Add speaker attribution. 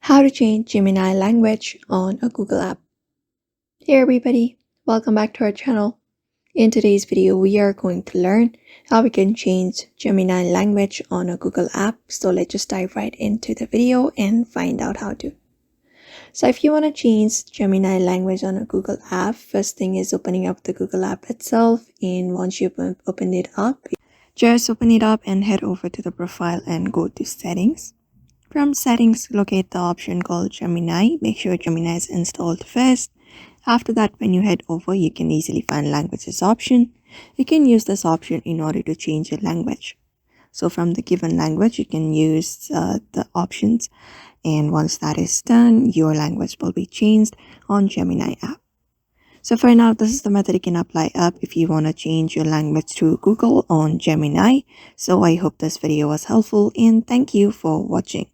Speaker 1: How to change Gemini language on a Google app. Hey everybody, welcome back to our channel. In today's video, we are going to learn how we can change Gemini language on a Google app. So let's just dive right into the video and find out how to. So if you want to change Gemini language on a Google app, first thing is opening up the Google app itself. And once you open it up, just open it up and head over to the profile and go to settings. From settings, locate the option called Gemini. Make sure Gemini is installed first. After that, when you head over, you can easily find languages option. You can use this option in order to change your language. So from the given language, you can use the options. And once that is done, your language will be changed on Gemini app. So for now, this is the method you can apply up if you want to change your language through Google on Gemini. So I hope this video was helpful and thank you for watching.